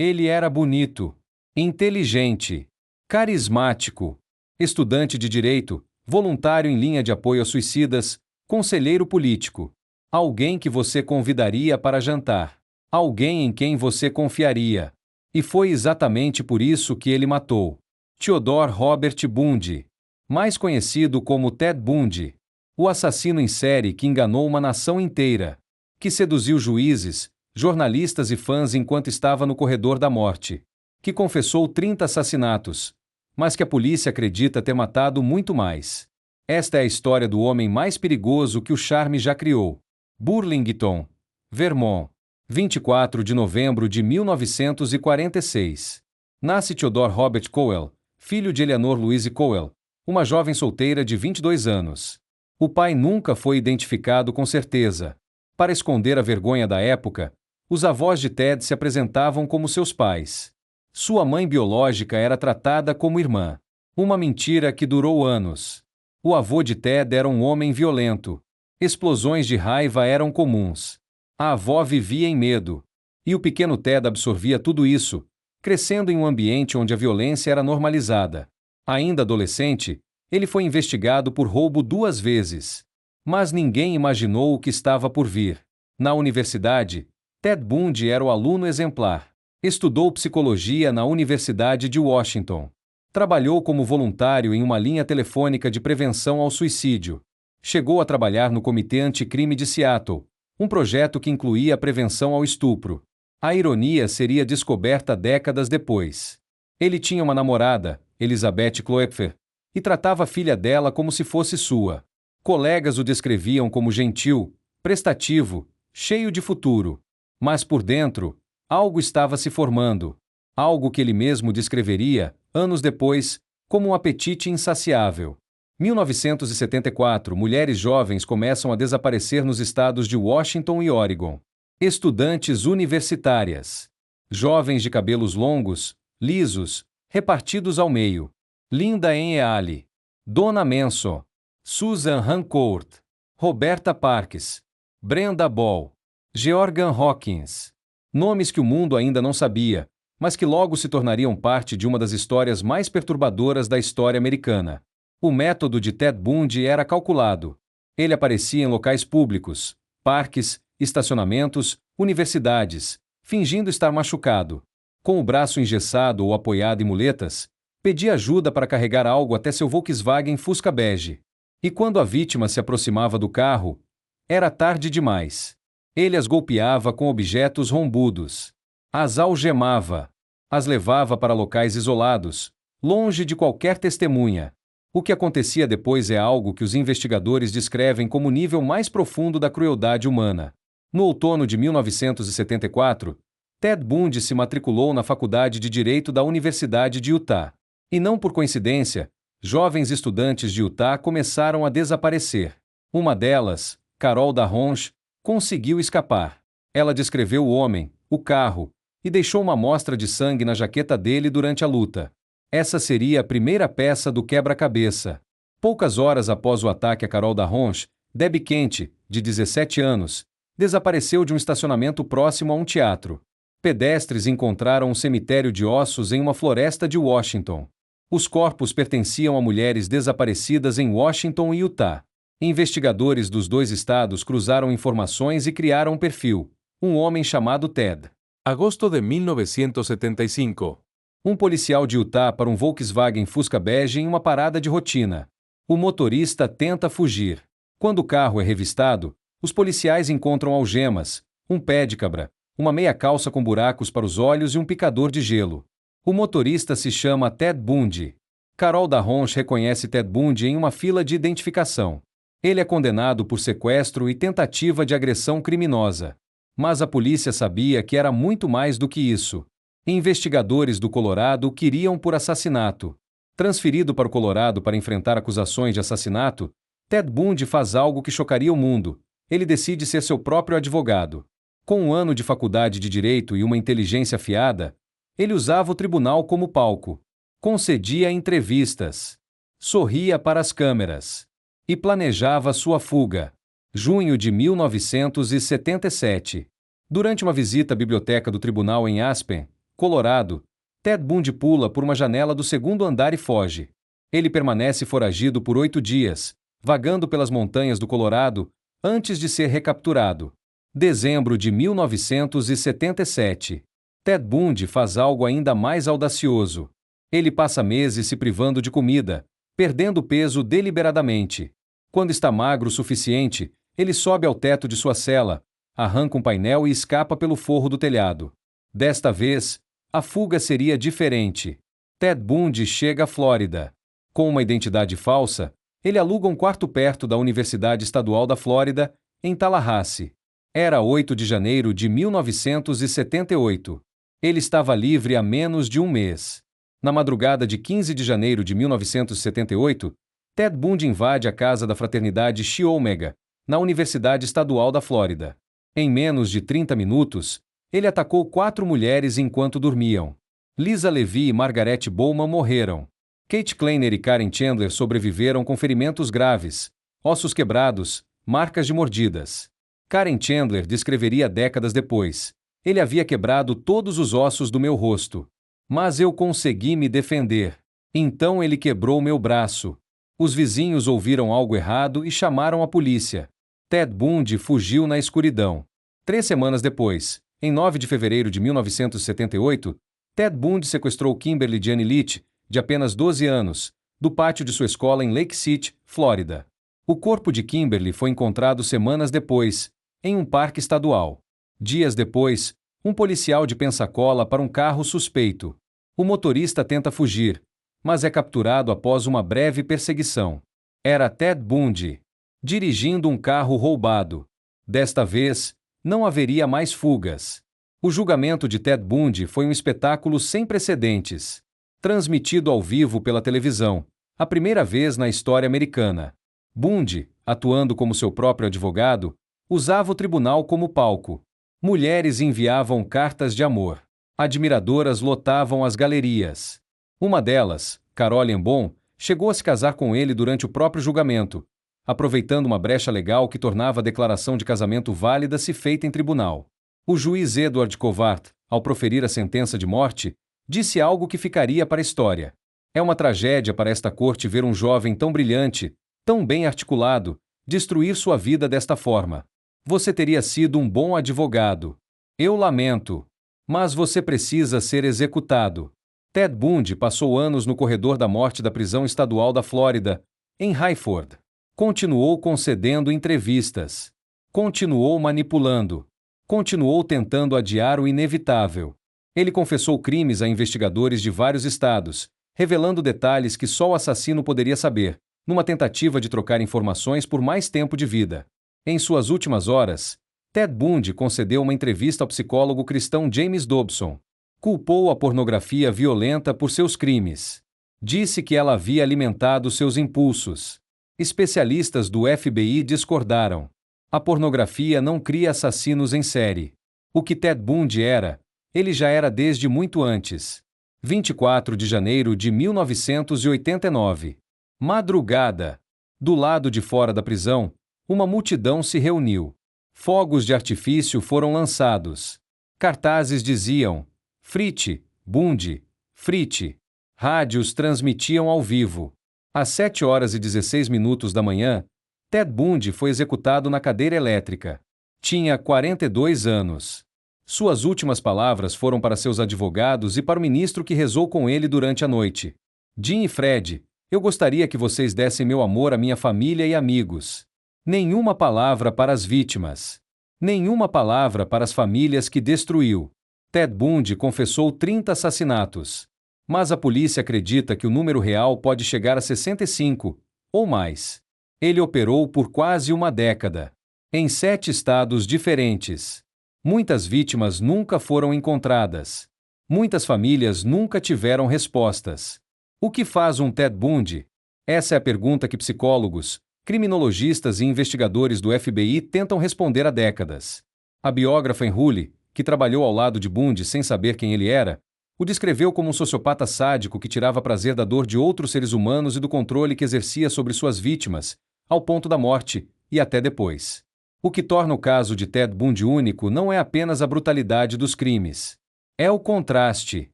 Ele era bonito, inteligente, carismático, estudante de direito, voluntário em linha de apoio a suicidas, conselheiro político. Alguém que você convidaria para jantar. Alguém em quem você confiaria. E foi exatamente por isso que ele matou. Theodore Robert Bundy, mais conhecido como Ted Bundy, o assassino em série que enganou uma nação inteira, que seduziu juízes, jornalistas e fãs enquanto estava no corredor da morte, que confessou 30 assassinatos, mas que a polícia acredita ter matado muito mais. Esta é a história do homem mais perigoso que o charme já criou. Burlington, Vermont, 24 de novembro de 1946. Nasce Theodore Robert Cowell, filho de Eleanor Louise Cowell, uma jovem solteira de 22 anos. O pai nunca foi identificado com certeza. Para esconder a vergonha da época, os avós de Ted se apresentavam como seus pais. Sua mãe biológica era tratada como irmã. Uma mentira que durou anos. O avô de Ted era um homem violento. Explosões de raiva eram comuns. A avó vivia em medo. E o pequeno Ted absorvia tudo isso, crescendo em um ambiente onde a violência era normalizada. Ainda adolescente, ele foi investigado por roubo 2 vezes. Mas ninguém imaginou o que estava por vir. Na universidade, Ted Bundy era o aluno exemplar. Estudou psicologia na Universidade de Washington. Trabalhou como voluntário em uma linha telefônica de prevenção ao suicídio. Chegou a trabalhar no Comitê Anticrime de Seattle, um projeto que incluía a prevenção ao estupro. A ironia seria descoberta décadas depois. Ele tinha uma namorada, Elizabeth Kloepfer, e tratava a filha dela como se fosse sua. Colegas o descreviam como gentil, prestativo, cheio de futuro. Mas por dentro, algo estava se formando. Algo que ele mesmo descreveria, anos depois, como um apetite insaciável. 1974, mulheres jovens começam a desaparecer nos estados de Washington e Oregon. Estudantes universitárias. Jovens de cabelos longos, lisos, repartidos ao meio. Linda Enneale, Donna Manson, Susan Rancourt, Roberta Parks, Brenda Ball, Georgan Hawkins. Nomes que o mundo ainda não sabia, mas que logo se tornariam parte de uma das histórias mais perturbadoras da história americana. O método de Ted Bundy era calculado. Ele aparecia em locais públicos, parques, estacionamentos, universidades, fingindo estar machucado. Com o braço engessado ou apoiado em muletas, pedia ajuda para carregar algo até seu Volkswagen Fusca bege. E quando a vítima se aproximava do carro, era tarde demais. Ele as golpeava com objetos rombudos. As algemava. As levava para locais isolados, longe de qualquer testemunha. O que acontecia depois é algo que os investigadores descrevem como o nível mais profundo da crueldade humana. No outono de 1974, Ted Bundy se matriculou na Faculdade de Direito da Universidade de Utah. E não por coincidência, jovens estudantes de Utah começaram a desaparecer. Uma delas, Carol Darronch, conseguiu escapar. Ela descreveu o homem, o carro, e deixou uma amostra de sangue na jaqueta dele durante a luta. Essa seria a primeira peça do quebra-cabeça. Poucas horas após o ataque a Carol Darronch, Debbie Kent, de 17 anos, desapareceu de um estacionamento próximo a um teatro. Pedestres encontraram um cemitério de ossos em uma floresta de Washington. Os corpos pertenciam a mulheres desaparecidas em Washington e Utah. Investigadores dos 2 estados cruzaram informações e criaram um perfil, um homem chamado Ted. Agosto de 1975. Um policial de Utah para um Volkswagen Fusca bege em uma parada de rotina. O motorista tenta fugir. Quando o carro é revistado, os policiais encontram algemas, um pé de cabra, uma meia calça com buracos para os olhos e um picador de gelo. O motorista se chama Ted Bundy. Carol Darronch reconhece Ted Bundy em uma fila de identificação. Ele é condenado por sequestro e tentativa de agressão criminosa. Mas a polícia sabia que era muito mais do que isso. Investigadores do Colorado o queriam por assassinato. Transferido para o Colorado para enfrentar acusações de assassinato, Ted Bundy faz algo que chocaria o mundo. Ele decide ser seu próprio advogado. Com 1 ano de faculdade de direito e uma inteligência afiada, ele usava o tribunal como palco. Concedia entrevistas. Sorria para as câmeras. E planejava sua fuga. Junho de 1977. Durante uma visita à biblioteca do tribunal em Aspen, Colorado, Ted Bundy pula por uma janela do segundo andar e foge. Ele permanece foragido por 8 dias, vagando pelas montanhas do Colorado, antes de ser recapturado. Dezembro de 1977. Ted Bundy faz algo ainda mais audacioso. Ele passa meses se privando de comida, perdendo peso deliberadamente. Quando está magro o suficiente, ele sobe ao teto de sua cela, arranca um painel e escapa pelo forro do telhado. Desta vez, a fuga seria diferente. Ted Bundy chega à Flórida. Com uma identidade falsa, ele aluga um quarto perto da Universidade Estadual da Flórida, em Tallahassee. Era 8 de janeiro de 1978. Ele estava livre há menos de um mês. Na madrugada de 15 de janeiro de 1978, Ted Bundy invade a casa da fraternidade Chi Omega, na Universidade Estadual da Flórida. Em menos de 30 minutos, ele atacou 4 mulheres enquanto dormiam. Lisa Levy e Margaret Bowman morreram. Kate Kleiner e Karen Chandler sobreviveram com ferimentos graves, ossos quebrados, marcas de mordidas. Karen Chandler descreveria décadas depois: ele havia quebrado todos os ossos do meu rosto. Mas eu consegui me defender. Então ele quebrou meu braço. Os vizinhos ouviram algo errado e chamaram a polícia. Ted Bundy fugiu na escuridão. 3 semanas depois, em 9 de fevereiro de 1978, Ted Bundy sequestrou Kimberly Jane Leach, de apenas 12 anos, do pátio de sua escola em Lake City, Flórida. O corpo de Kimberly foi encontrado semanas depois, em um parque estadual. Dias depois, um policial de Pensacola para um carro suspeito. O motorista tenta fugir, mas é capturado após uma breve perseguição. Era Ted Bundy, dirigindo um carro roubado. Desta vez, não haveria mais fugas. O julgamento de Ted Bundy foi um espetáculo sem precedentes. Transmitido ao vivo pela televisão, a primeira vez na história americana. Bundy, atuando como seu próprio advogado, usava o tribunal como palco. Mulheres enviavam cartas de amor. Admiradoras lotavam as galerias. Uma delas, Carole Embon, chegou a se casar com ele durante o próprio julgamento, aproveitando uma brecha legal que tornava a declaração de casamento válida se feita em tribunal. O juiz Edward Covart, ao proferir a sentença de morte, disse algo que ficaria para a história. É uma tragédia para esta corte ver um jovem tão brilhante, tão bem articulado, destruir sua vida desta forma. Você teria sido um bom advogado. Eu lamento. Mas você precisa ser executado. Ted Bundy passou anos no corredor da morte da prisão estadual da Flórida, em Highford. Continuou concedendo entrevistas. Continuou manipulando. Continuou tentando adiar o inevitável. Ele confessou crimes a investigadores de vários estados, revelando detalhes que só o assassino poderia saber, numa tentativa de trocar informações por mais tempo de vida. Em suas últimas horas, Ted Bundy concedeu uma entrevista ao psicólogo cristão James Dobson. Culpou a pornografia violenta por seus crimes. Disse que ela havia alimentado seus impulsos. Especialistas do FBI discordaram. A pornografia não cria assassinos em série. O que Ted Bundy era, ele já era desde muito antes. 24 de janeiro de 1989. Madrugada. Do lado de fora da prisão, uma multidão se reuniu. Fogos de artifício foram lançados. Cartazes diziam: Frite, Bundy, Frite. Rádios transmitiam ao vivo. Às 7h16 da manhã, Ted Bundy foi executado na cadeira elétrica. Tinha 42 anos. Suas últimas palavras foram para seus advogados e para o ministro que rezou com ele durante a noite. Jim e Fred, eu gostaria que vocês dessem meu amor à minha família e amigos. Nenhuma palavra para as vítimas. Nenhuma palavra para as famílias que destruiu. Ted Bundy confessou 30 assassinatos. Mas a polícia acredita que o número real pode chegar a 65, ou mais. Ele operou por quase uma década. Em 7 estados diferentes. Muitas vítimas nunca foram encontradas. Muitas famílias nunca tiveram respostas. O que faz um Ted Bundy? Essa é a pergunta que psicólogos, criminologistas e investigadores do FBI tentam responder há décadas. A biógrafa Enrule, que trabalhou ao lado de Bundy sem saber quem ele era, o descreveu como um sociopata sádico que tirava prazer da dor de outros seres humanos e do controle que exercia sobre suas vítimas, ao ponto da morte, e até depois. O que torna o caso de Ted Bundy único não é apenas a brutalidade dos crimes. É o contraste.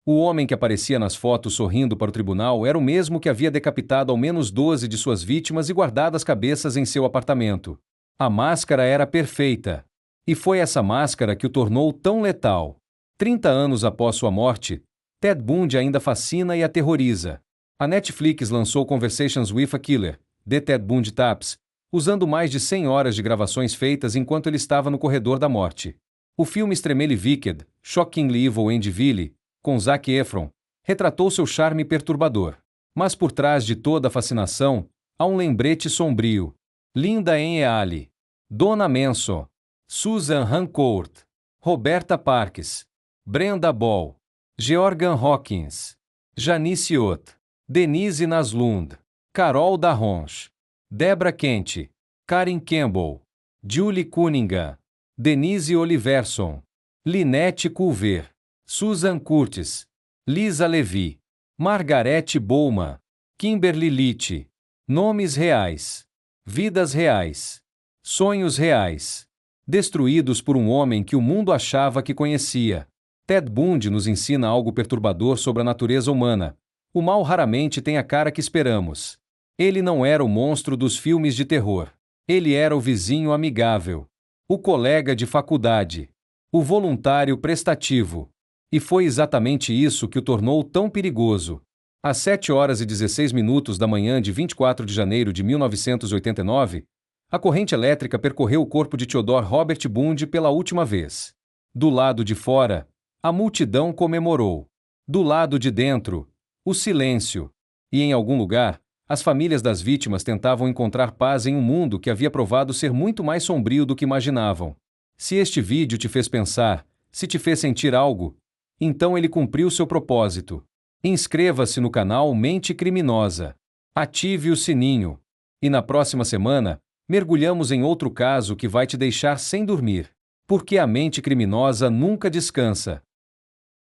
O homem que aparecia nas fotos sorrindo para o tribunal era o mesmo que havia decapitado ao menos 12 de suas vítimas e guardado as cabeças em seu apartamento. A máscara era perfeita. E foi essa máscara que o tornou tão letal. 30 anos após sua morte, Ted Bundy ainda fascina e aterroriza. A Netflix lançou Conversations with a Killer, The Ted Bundy Tapes, usando mais de 100 horas de gravações feitas enquanto ele estava no corredor da morte. O filme Extremely Wicked, Shockingly Evil and Vile, com Zac Efron, retratou seu charme perturbador. Mas por trás de toda a fascinação, há um lembrete sombrio. Linda Eale, Donna Manson, Susan Rancourt, Roberta Parks, Brenda Ball, Georgan Hawkins, Janice Ott, Denise Naslund, Carol Darronch, Debra Kent, Karen Campbell, Julie Cunningham, Denise Oliverson, Lynette Culver, Susan Curtis, Lisa Levy, Margarete Bowman, Kimberly Litt. Nomes reais. Vidas reais. Sonhos reais. Destruídos por um homem que o mundo achava que conhecia. Ted Bundy nos ensina algo perturbador sobre a natureza humana. O mal raramente tem a cara que esperamos. Ele não era o monstro dos filmes de terror. Ele era o vizinho amigável. O colega de faculdade. O voluntário prestativo. E foi exatamente isso que o tornou tão perigoso. Às 7h16 da manhã de 24 de janeiro de 1989, a corrente elétrica percorreu o corpo de Theodore Robert Bundy pela última vez. Do lado de fora, a multidão comemorou. Do lado de dentro, o silêncio. E em algum lugar, as famílias das vítimas tentavam encontrar paz em um mundo que havia provado ser muito mais sombrio do que imaginavam. Se este vídeo te fez pensar, se te fez sentir algo, então ele cumpriu seu propósito. Inscreva-se no canal Mente Criminosa. Ative o sininho. E na próxima semana, mergulhamos em outro caso que vai te deixar sem dormir. Porque a mente criminosa nunca descansa.